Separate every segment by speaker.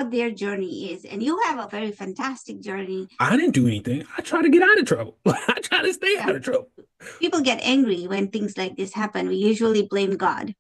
Speaker 1: how their journey is. And you have a very fantastic journey.
Speaker 2: I didn't do anything. I try to get out of trouble. I try to stay out of trouble.
Speaker 1: People get angry when things like this happen. We usually blame God.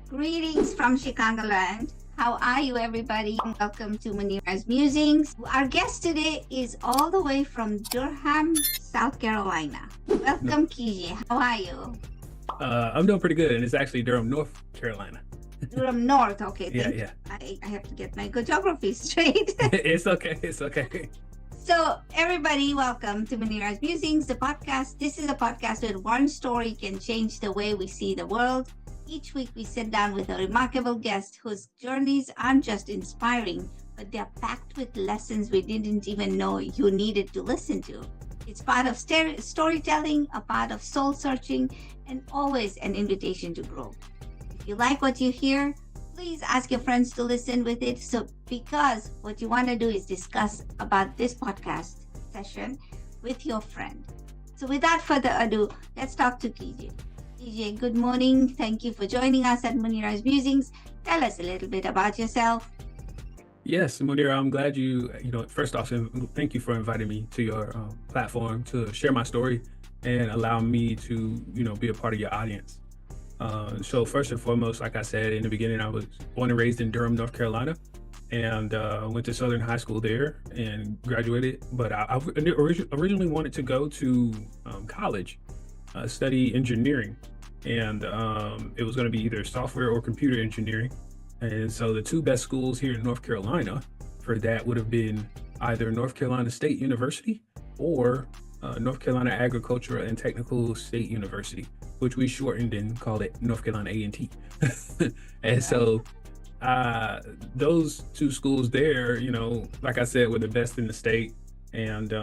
Speaker 1: Greetings from Chicagoland. How are you, everybody? Welcome to Munira's Musings. Our guest today is all the way from Durham, South Carolina. Welcome, Kiji. How are you?
Speaker 2: I'm doing pretty good, and it's actually Durham, North Carolina.
Speaker 1: Durham North, okay.
Speaker 2: Yeah.
Speaker 1: I have to get my geography straight.
Speaker 2: It's okay.
Speaker 1: So, everybody, welcome to Munira's Musings, the podcast. This is a podcast where one story can change the way we see the world. Each week, we sit down with a remarkable guest whose journeys aren't just inspiring, but they're packed with lessons we didn't even know you needed to listen to. It's part of storytelling, a part of soul searching, and always an invitation to grow. If you like what you hear, please ask your friends to listen with it. Because what you want to do is discuss about this podcast session with your friend. So without further ado, let's talk to Kiji. Kiji, good morning. Thank you for joining us at Munira's Musings. Tell us a little bit about yourself.
Speaker 2: Yes, Munira, I'm glad first off, thank you for inviting me to your platform to share my story and allow me to, be a part of your audience. So first and foremost, like I said in the beginning, I was born and raised in Durham, North Carolina, and went to Southern High School there and graduated. But I originally wanted to go to college, study engineering, and it was going to be either software or computer engineering. And so the two best schools here in North Carolina for that would have been either North Carolina State University or North Carolina Agricultural and Technical State University, which we shortened and called it North Carolina A&T. And so those two schools there, like I said, were the best in the state. And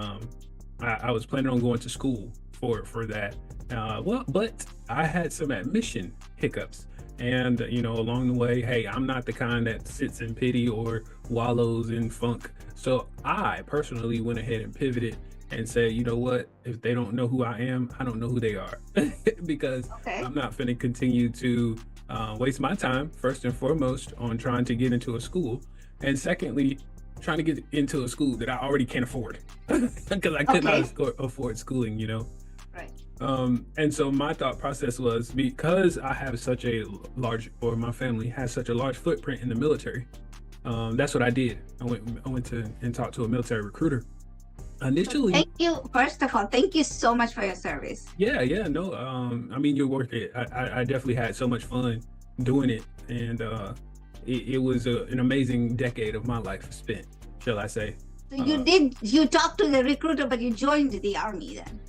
Speaker 2: I was planning on going to school for that. But I had some admission hiccups. And, along the way, hey, I'm not the kind that sits in pity or wallows in funk. So I personally went ahead and pivoted and said, you know what, if they don't know who I am, I don't know who they are. Because I'm not going to continue to waste my time, first and foremost, on trying to get into a school. And secondly, trying to get into a school that I already can't afford. Because I could not afford schooling,
Speaker 1: Right.
Speaker 2: And so my thought process was, because I have such a large, or my family has such a large footprint in the military, that's what I did. I went to and talked to a military recruiter. Initially,
Speaker 1: thank you. First of all, thank you so much for your service.
Speaker 2: Yeah, no. You're worth it. I definitely had so much fun doing it, and it was an amazing decade of my life spent, shall I say.
Speaker 1: So you talked to the recruiter, but you joined the Army then?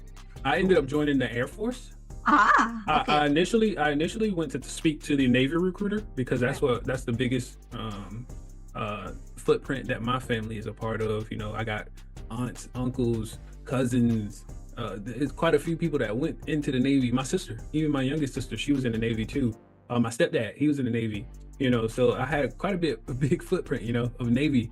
Speaker 2: I ended up joining the Air Force.
Speaker 1: Okay.
Speaker 2: I initially went to speak to the Navy recruiter because that's the biggest footprint that my family is a part of. I got aunts, uncles, cousins. There's quite a few people that went into the Navy. My sister, even my youngest sister, she was in the Navy too. My stepdad, he was in the Navy. So I had quite a big footprint, of Navy.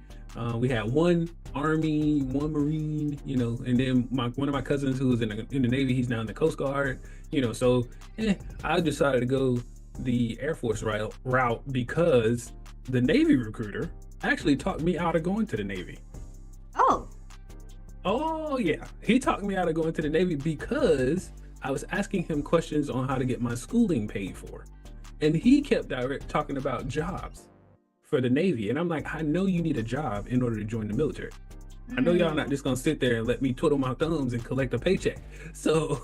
Speaker 2: We had one Army, one Marine, and then one of my cousins who was in the Navy, he's now in the Coast Guard, so I decided to go the Air Force route because the Navy recruiter actually talked me out of going to the Navy. Oh yeah, he talked me out of going to the Navy because I was asking him questions on how to get my schooling paid for, and he kept talking about jobs for the Navy, and I'm like, I know you need a job in order to join the military. I know y'all not just gonna sit there and let me twiddle my thumbs and collect a paycheck. So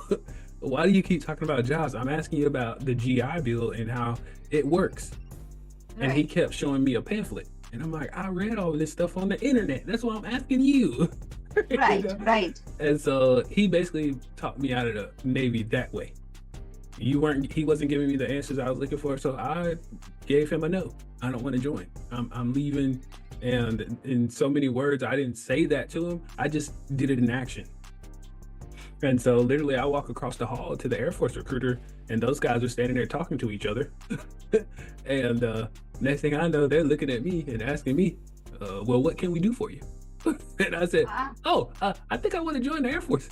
Speaker 2: why do you keep talking about jobs? I'm asking you about the GI Bill and how it works. Right. And he kept showing me a pamphlet, and I'm like, I read all of this stuff on the internet. That's why I'm asking you.
Speaker 1: Right.
Speaker 2: And so he basically talked me out of the Navy that way. He wasn't giving me the answers I was looking for, so I gave him a no. I don't want to join. I'm leaving. And in so many words, I didn't say that to him. I just did it in action. And so literally I walk across the hall to the Air Force recruiter, and those guys are standing there talking to each other. And next thing I know, they're looking at me and asking me, well, what can we do for you? And I said, I think I want to join the Air Force.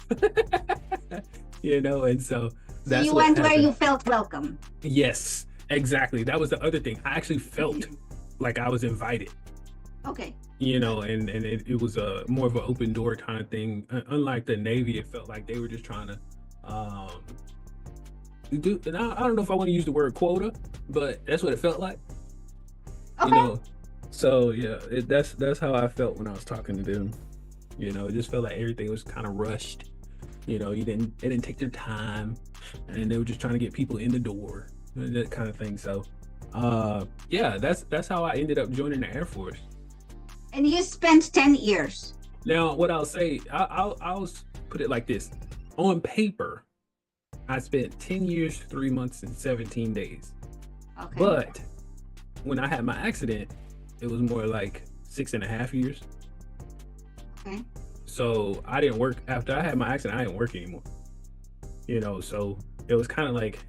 Speaker 2: And so
Speaker 1: So
Speaker 2: that's
Speaker 1: you
Speaker 2: what
Speaker 1: went where
Speaker 2: happened.
Speaker 1: you felt welcome.
Speaker 2: Yes, exactly. That was the other thing. I actually felt like I was invited,
Speaker 1: Okay.
Speaker 2: and it was a more of an open door kind of thing. Unlike the Navy, it felt like they were just trying to um do, and I don't know if I want to use the word quota, but that's what it felt like, you
Speaker 1: Okay.
Speaker 2: know. So yeah, that's how I felt when I was talking to them. It just felt like everything was kind of rushed. They didn't take their time, and they were just trying to get people in the door, and that kind of thing. So, yeah, that's how I ended up joining the Air Force.
Speaker 1: And you spent 10 years.
Speaker 2: Now, what I'll say, I'll put it like this: on paper, I spent 10 years, 3 months, and 17 days.
Speaker 1: Okay.
Speaker 2: But when I had my accident, it was more like 6.5 years.
Speaker 1: Okay.
Speaker 2: So I didn't work after I had my accident. I didn't work anymore. So it was kind of like,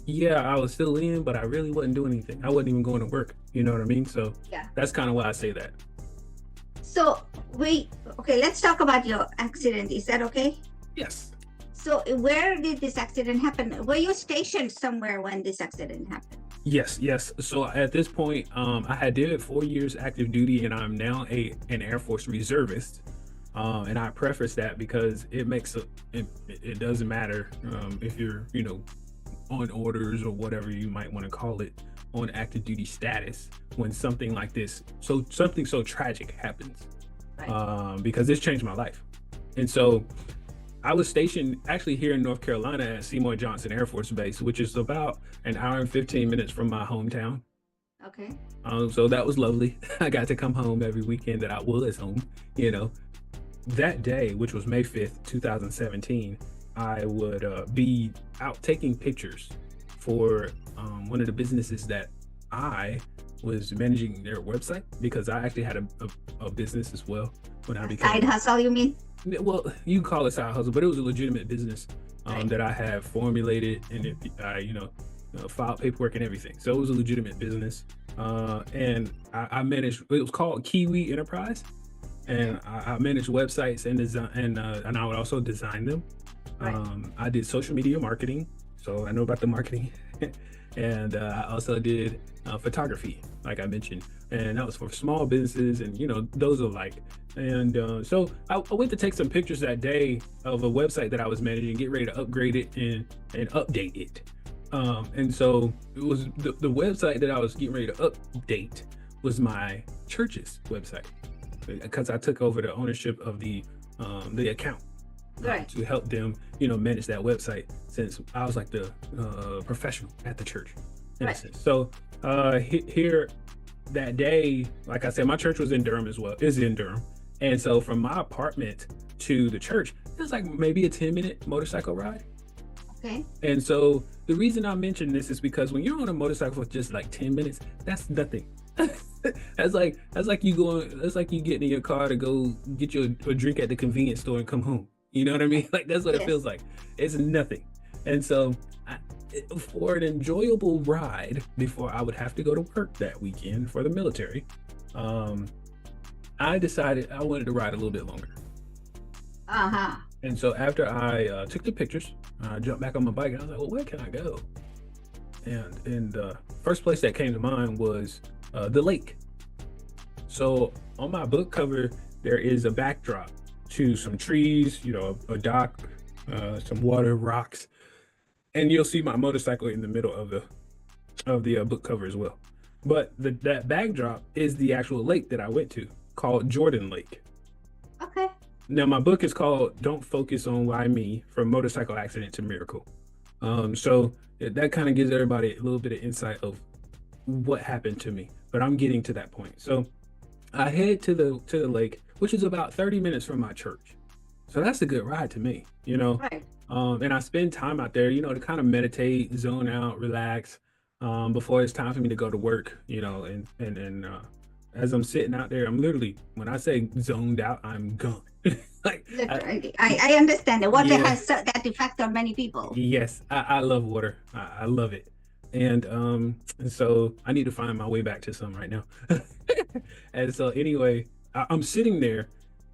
Speaker 2: yeah, I was still in, but I really wasn't doing anything. I wasn't even going to work. You know what I mean? So
Speaker 1: Yeah.
Speaker 2: that's kind of why I say that.
Speaker 1: So let's talk about your accident. Is that okay?
Speaker 2: Yes.
Speaker 1: So where did this accident happen? Were you stationed somewhere when this accident happened?
Speaker 2: Yes. So at this point, I had did 4 years active duty, and I'm now an Air Force reservist. And I preface that because it doesn't matter if you're on orders or whatever you might want to call it, on active duty status, when something like this, something so tragic happens.
Speaker 1: Right.
Speaker 2: Because this changed my life. And so I was stationed actually here in North Carolina at Seymour Johnson Air Force Base, which is about an hour and 15 minutes from my hometown.
Speaker 1: Okay.
Speaker 2: So that was lovely. I got to come home every weekend that I was home. That day, which was May 5th, 2017, I would be out taking pictures for one of the businesses that I was managing their website, because I actually had a business as well when I became
Speaker 1: Side hustle, you mean?
Speaker 2: Well, you can call it side hustle, but it was a legitimate business
Speaker 1: Right.
Speaker 2: that I had formulated, and I filed paperwork and everything. So it was a legitimate business, and I managed. It was called Kiwi Enterprise, and I managed websites and design, and I would also design them.
Speaker 1: Right.
Speaker 2: I did social media marketing, so I know about the marketing, and I also did photography, like I mentioned, and that was for small businesses and those alike. And so I went to take some pictures that day of a website that I was managing, get ready to upgrade it and update it. And so it was the website that I was getting ready to update was my church's website, because I took over the ownership of the account
Speaker 1: Right.
Speaker 2: to help them manage that website, since I was like the professional at the church in a
Speaker 1: Right.
Speaker 2: sense. So here that day, like I said, my church was in Durham as well, is in Durham. And so from my apartment to the church, it was like maybe a 10-minute motorcycle ride.
Speaker 1: Okay.
Speaker 2: And so the reason I mention this is because when you're on a motorcycle for just like 10 minutes, that's nothing. That's like you getting in your car to go get you a drink at the convenience store and come home. You know what I mean? Like, that's what it
Speaker 1: Yes.
Speaker 2: feels like. It's nothing. And so for an enjoyable ride before I would have to go to work that weekend for the military, I decided I wanted to ride a little bit longer.
Speaker 1: Uh-huh.
Speaker 2: And so after I took the pictures, I jumped back on my bike, and I was like, well, where can I go? And the first place that came to mind was the lake. So on my book cover, there is a backdrop to some trees, a dock, some water, rocks, and you'll see my motorcycle in the middle of the book cover as well. But that backdrop is the actual lake that I went to, called Jordan Lake.
Speaker 1: Okay.
Speaker 2: Now, my book is called Don't Focus on Why Me, From Motorcycle Accident to Miracle. So that kind of gives everybody a little bit of insight of what happened to me, but I'm getting to that point. So I head to the lake, which is about 30 minutes from my church. So that's a good ride to me,
Speaker 1: Right.
Speaker 2: and I spend time out there, to kind of meditate, zone out, relax, before it's time for me to go to work, and as I'm sitting out there, I'm literally, when I say zoned out, I'm gone. Like,
Speaker 1: Literally. I understand that water
Speaker 2: Yeah.
Speaker 1: has that effect on many people.
Speaker 2: yes, I love water. I love it. And so I need to find my way back to some right now. And so anyway, I'm sitting there,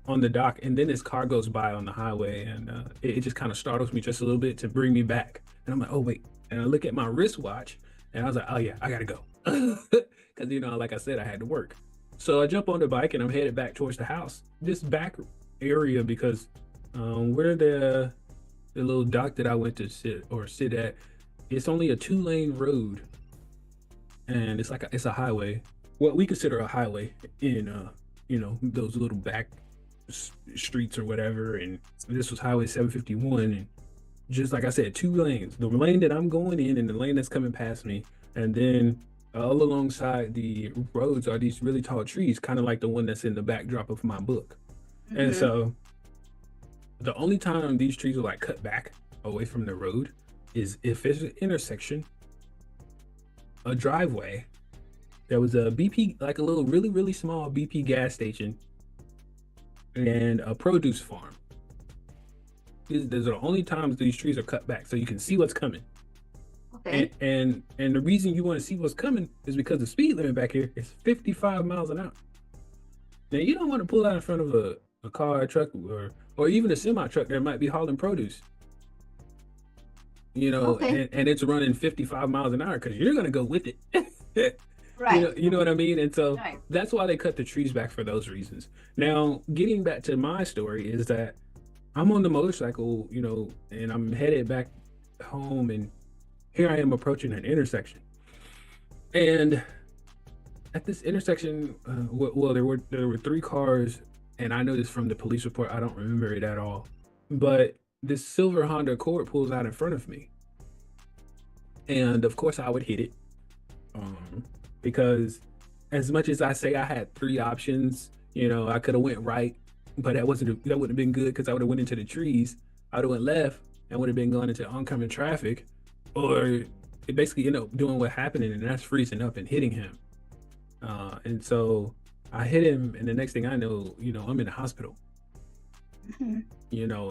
Speaker 2: on the dock, and then this car goes by on the highway, and it just kind of startles me just a little bit to bring me back. And I'm like, oh wait, and I look at my wristwatch, and I was like, oh yeah, I gotta go, because like I said, I had to work. So I jump on the bike and I'm headed back towards the house, this back area, because where the little dock that I went to sit at, it's only a 2-lane road, and it's a highway, what we consider a highway in those little back streets or whatever. And this was Highway 751, and just like I said, 2 lanes, the lane that I'm going in and the lane that's coming past me, and then all alongside the roads are these really tall trees, kind of like the one that's in the backdrop of my book. Mm-hmm. And so the only time these trees are like cut back away from the road is if it's an intersection, a driveway. There was a BP, like a little really, really small BP gas station, and a produce farm. Those are the only times these trees are cut back, so you can see what's coming. Okay. And the reason you want to see what's coming is because the speed limit back here is 55 miles an hour. Now, you don't want to pull out in front of a car, a truck, or even a semi truck that might be hauling produce. Okay. and it's running 55 miles an hour, because you're going to go with it.
Speaker 1: Right.
Speaker 2: You know what I mean? And so
Speaker 1: right.
Speaker 2: That's why they cut the trees back, for those reasons. Now, getting back to my story is that I'm on the motorcycle, and I'm headed back home, and here I am approaching an intersection. And at this intersection, there were 3 cars, and I know this from the police report. I don't remember it at all. But this silver Honda Accord pulls out in front of me. And of course I would hit it. Because as much as I say I had 3 options, I could have went right, but that wouldn't have been good, because I would have went into the trees. I would have went left and would have been going into oncoming traffic, or it basically ended up doing what happened, and that's freezing up and hitting him. And so I hit him, and the next thing I know, I'm in the hospital. Mm-hmm.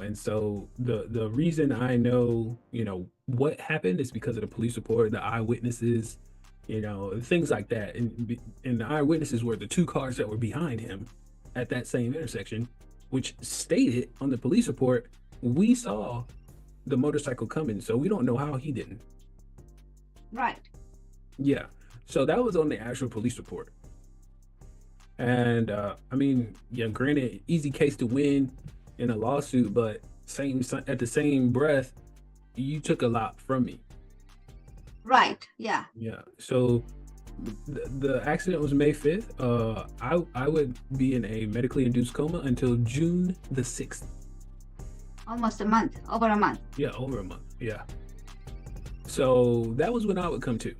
Speaker 2: And so the reason I know, what happened is because of the police report, the eyewitnesses, things like that. And the eyewitnesses were the 2 cars that were behind him at that same intersection, which stated on the police report, we saw the motorcycle coming, so we don't know how he didn't.
Speaker 1: Right.
Speaker 2: Yeah. So that was on the actual police report. And granted, easy case to win in a lawsuit, but at the same breath, you took a lot from me.
Speaker 1: Right. Yeah.
Speaker 2: Yeah. So the accident was May 5th. I would be in a medically induced coma until June the 6th.
Speaker 1: Almost a month. Over a month.
Speaker 2: Yeah, over a month. Yeah. So that was when I would come to.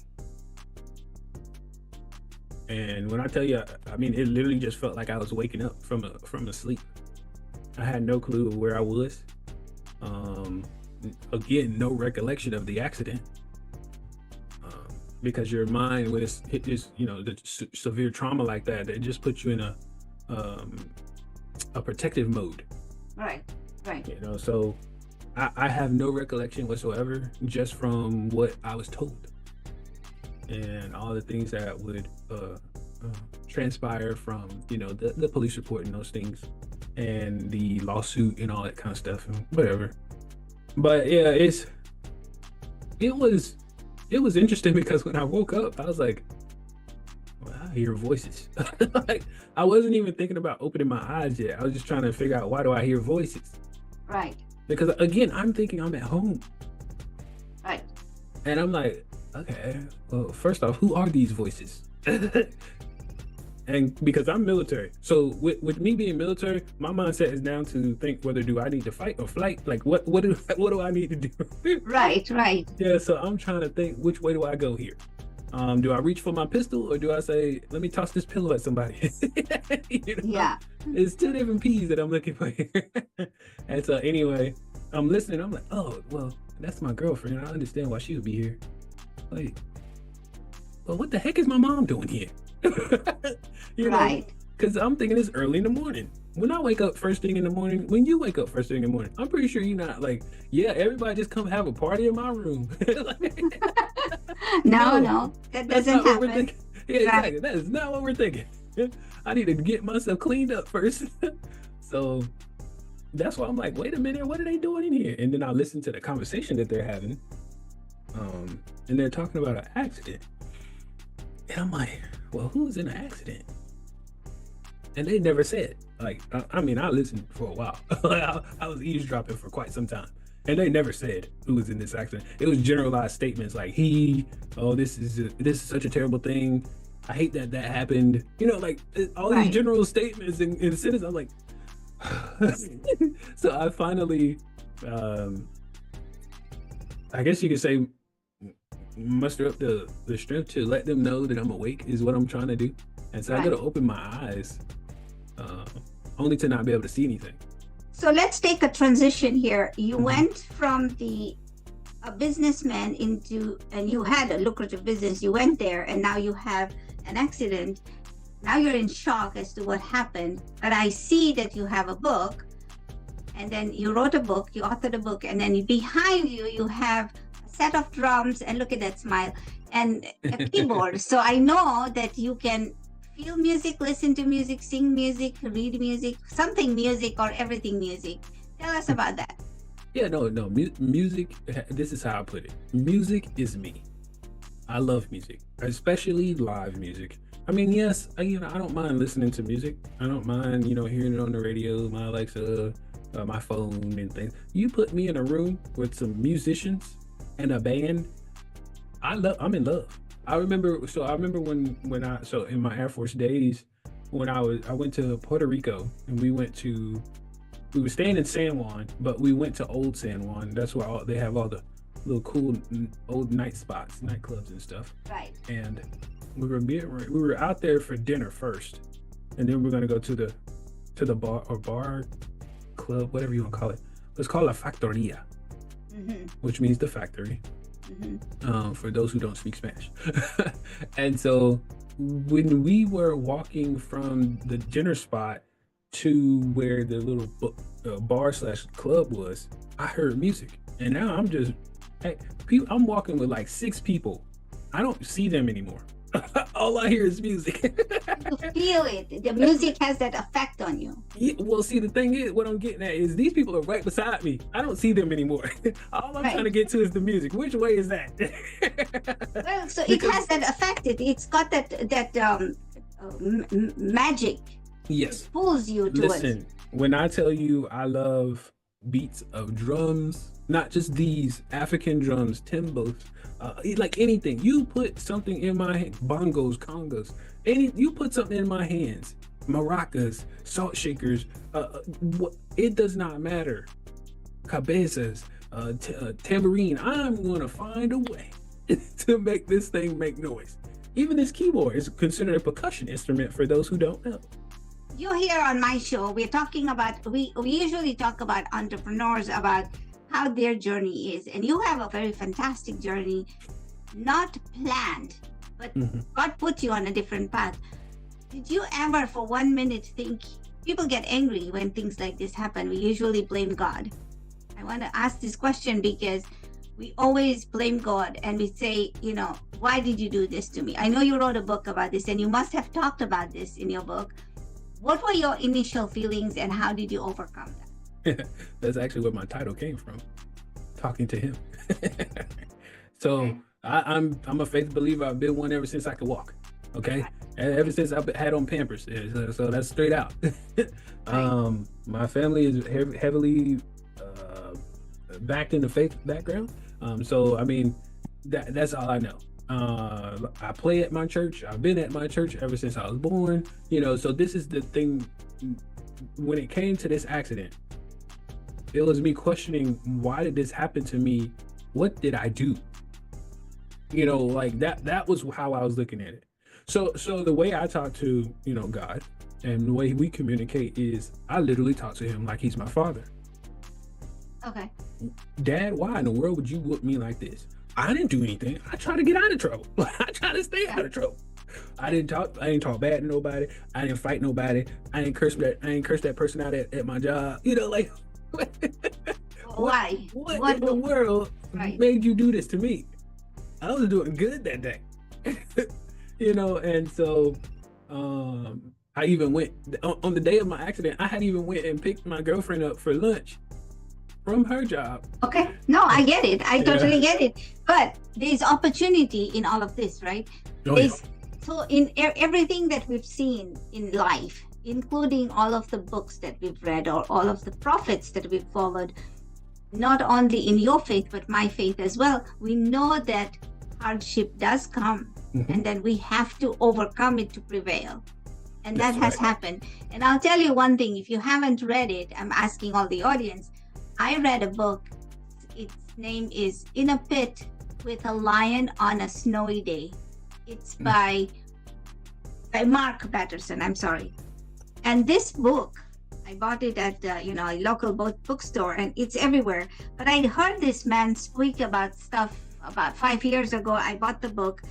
Speaker 2: And when I tell you, it literally just felt like I was waking up from a sleep. I had no clue of where I was. Again, no recollection of the accident. Because your mind, when it's hit this, the severe trauma like that, it just puts you in a protective mode.
Speaker 1: Right.
Speaker 2: So I have no recollection whatsoever, just from what I was told, and all the things that would transpire from the police report and those things, and the lawsuit and all that kind of stuff and whatever. But yeah, it was interesting, because when I woke up, I was like, well, I hear voices. Like, I wasn't even thinking about opening my eyes yet. I was just trying to figure out, why do I hear voices?
Speaker 1: Right.
Speaker 2: Because again, I'm thinking I'm at home.
Speaker 1: Right.
Speaker 2: And I'm like, okay, well, first off, who are these voices? And because I'm military, so with me being military, my mindset is now to think, whether do I need to fight or flight? Like, what do I need to do?
Speaker 1: Right.
Speaker 2: Yeah, so I'm trying to think, which way do I go here? Do I reach for my pistol, or do I say, let me toss this pillow at somebody?
Speaker 1: Yeah.
Speaker 2: It's 2 different P's that I'm looking for here. And so anyway, I'm listening. I'm like, oh, well, that's my girlfriend. I understand why she would be here. Like, well, what the heck is my mom doing here?
Speaker 1: Right.
Speaker 2: Because I'm thinking it's early in the morning. When I wake up first thing in the morning, when you wake up first thing in the morning, I'm pretty sure you're not like, yeah, everybody just come have a party in my room.
Speaker 1: No, that doesn't happen.
Speaker 2: Yeah, exactly. That is not what we're thinking. I need to get myself cleaned up first. So that's why I'm like, wait a minute, what are they doing in here? And then I listen to the conversation that they're having, and they're talking about an accident. And I'm like, well, who's in an accident? And they never said. Like, I mean, I listened for a while. I was eavesdropping for quite some time. And they never said who was in this accident. It was generalized statements like, this is such a terrible thing. I hate that happened. You know, like all these general statements and sentences. I'm like, so I finally, I guess you could say, muster up the strength to let them know that I'm awake is what I'm trying to do. And so I got to open my eyes, only to not be able to see anything.
Speaker 1: So let's take a transition here. You went from a businessman and you had a lucrative business. You went there and now you have an accident. Now you're in shock as to what happened. But I see that you have a book, and then you wrote a book, you authored a book, and then behind you, you have a set of drums, and look at that smile, and a keyboard. So I know that you can feel music, listen to music, sing music, read music, something music, or everything music. Tell us about that.
Speaker 2: Yeah, no, music, this is how I put it. Music is me. I love music, especially live music. I mean, yes, I don't mind listening to music. I don't mind, hearing it on the radio, my Alexa, my phone and things. You put me in a room with some musicians and a band, I'm in love. I remember when in my Air Force days, when I went to Puerto Rico, and we were staying in San Juan, but we went to Old San Juan. That's where they have all the little cool old nightclubs and stuff.
Speaker 1: Right.
Speaker 2: And we were out there for dinner first, and then we're gonna go to the bar club, whatever you want to call it. It's called La Factoria, which means the factory. For those who don't speak Spanish. And so when we were walking from the dinner spot to where the little bar / club was, I heard music, and now I'm walking with like 6 people. I don't see them anymore. All I hear is music.
Speaker 1: You feel it. The music has that effect on you.
Speaker 2: Yeah, well, see, the thing is, what I'm getting at is these people are right beside me. I don't see them anymore. All I'm trying to get to is the music. Which way is that?
Speaker 1: Well, so it has that effect. It's got that magic.
Speaker 2: Yes.
Speaker 1: It pulls you to
Speaker 2: Listen, when I tell you I love beats of drums, not just these African drums, timbos, like anything. You put something in my hand, bongos, congas, you put something in my hands, maracas, salt shakers, it does not matter. Cabezas, tambourine, I'm gonna find a way to make this thing make noise. Even this keyboard is considered a percussion instrument for those who don't know.
Speaker 1: You're here on my show. We're talking about, we usually talk about entrepreneurs, about how their journey is. And you have a very fantastic journey, not planned, but God put you on a different path. Did you ever for 1 minute think, people get angry when things like this happen. We usually blame God. I want to ask this question because we always blame God and we say, why did you do this to me? I know you wrote a book about this and you must have talked about this in your book. What were your initial feelings and how did you overcome that?
Speaker 2: That's actually where my title came from, talking to him. So I'm a faith believer. I've been one ever since I could walk. Okay, and ever since I've had on Pampers. So that's straight out. My family is heavily backed in the faith background. So I mean, that's all I know. I play at my church. I've been at my church ever since I was born. So this is the thing. When it came to this accident, it was me questioning, why did this happen to me? What did I do? Like that was how I was looking at it. So the way I talk to, God, and the way we communicate is I literally talk to him like he's my father.
Speaker 1: Okay.
Speaker 2: Dad, why in the world would you whoop me like this? I didn't do anything. I try to get out of trouble. I try to stay out of trouble. I didn't talk bad to nobody. I didn't fight nobody. I didn't curse that person out at my job. Like
Speaker 1: why?
Speaker 2: What in the world made you do this to me? I was doing good that day. And so I even went on the day of my accident. I had even went and picked my girlfriend up for lunch from her job.
Speaker 1: Okay. No, I get it. I totally
Speaker 2: Yeah.
Speaker 1: get it. But there's opportunity in all of this, right?
Speaker 2: Oh, yeah.
Speaker 1: There's, so in everything that we've seen in life, including all of the books that we've read or all of the prophets that we've followed, not only in your faith, but my faith as well, we know that hardship does come
Speaker 2: Mhm.
Speaker 1: and then we have to overcome it to prevail. And that
Speaker 2: That's
Speaker 1: has
Speaker 2: right.
Speaker 1: happened. And I'll tell you one thing, if you haven't read it, I'm asking all the audience. I read a book. Its name is In a Pit with a Lion on a Snowy Day. It's by Mark Patterson. I'm sorry. And this book, I bought it at a local bookstore, and it's everywhere. But I heard this man speak about stuff about 5 years ago. I bought the book,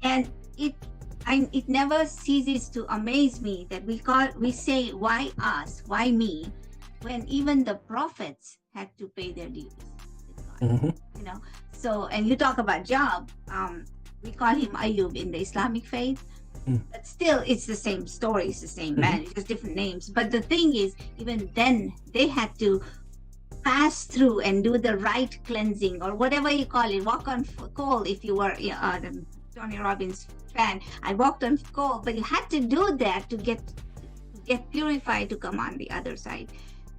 Speaker 1: and it never ceases to amaze me that we say, why us, why me, when even the prophets had to pay their dues with God.
Speaker 2: Mhm.
Speaker 1: So, and you talk about Job, we call him Ayub in the Islamic faith, but still it's the same story, it's the same man, it's just different names. But the thing is, even then they had to pass through and do the right cleansing, or whatever you call it, walk on coal. If you were the Tony Robbins fan, I walked on coal, but you had to do that to get purified to come on the other side.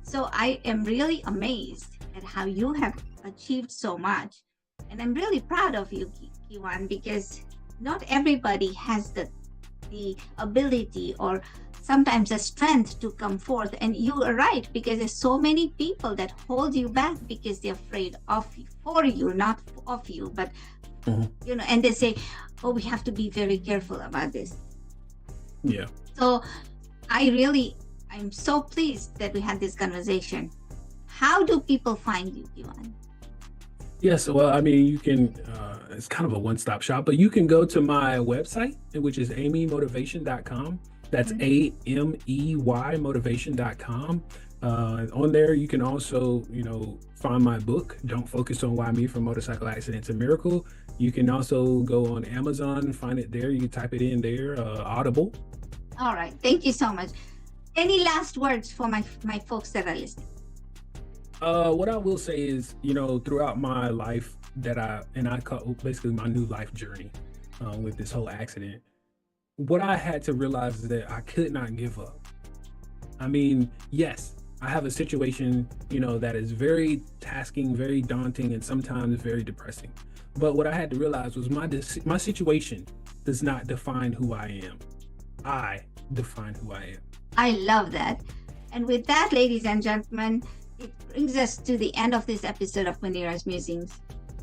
Speaker 1: So I am really amazed at how you have achieved so much, and I'm really proud of you, Kijuan, because not everybody has the ability or sometimes the strength to come forth. And you are right, because there's so many people that hold you back because they're afraid of you, for you, not of you, but and they say, oh, we have to be very careful about this.
Speaker 2: Yeah.
Speaker 1: So I'm so pleased that we had this conversation. How do people find you, Kijuan?
Speaker 2: Yes. Well, I mean, you can, it's kind of a one-stop shop, but you can go to my website, which is ameymotivation.com. That's AMEY motivation.com. On there, you can also, find my book, Don't Focus on Why Me, From Motorcycle Accident to Miracle. You can also go on Amazon, find it there. You can type it in there, Audible.
Speaker 1: All right. Thank you so much. Any last words for my folks that are listening?
Speaker 2: What I will say is, throughout my life I call basically my new life journey with this whole accident, what I had to realize is that I could not give up. I mean, yes, I have a situation, that is very tasking, very daunting, and sometimes very depressing. But what I had to realize was my situation does not define who I am. I define who I am.
Speaker 1: I love that. And with that, ladies and gentlemen, it brings us to the end of this episode of Munira's Musings.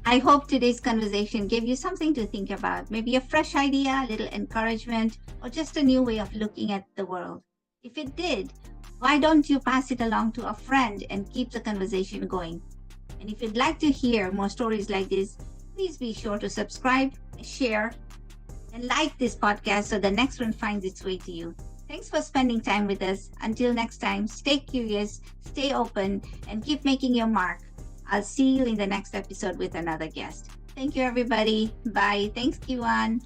Speaker 1: I hope today's conversation gave you something to think about, maybe a fresh idea, a little encouragement, or just a new way of looking at the world. If it did, why don't you pass it along to a friend and keep the conversation going? And if you'd like to hear more stories like this, please be sure to subscribe, share, and like this podcast so the next one finds its way to you. Thanks for spending time with us. Until next time, stay curious, stay open, and keep making your mark. I'll see you in the next episode with another guest. Thank you, everybody. Bye. Thanks, Kijuan.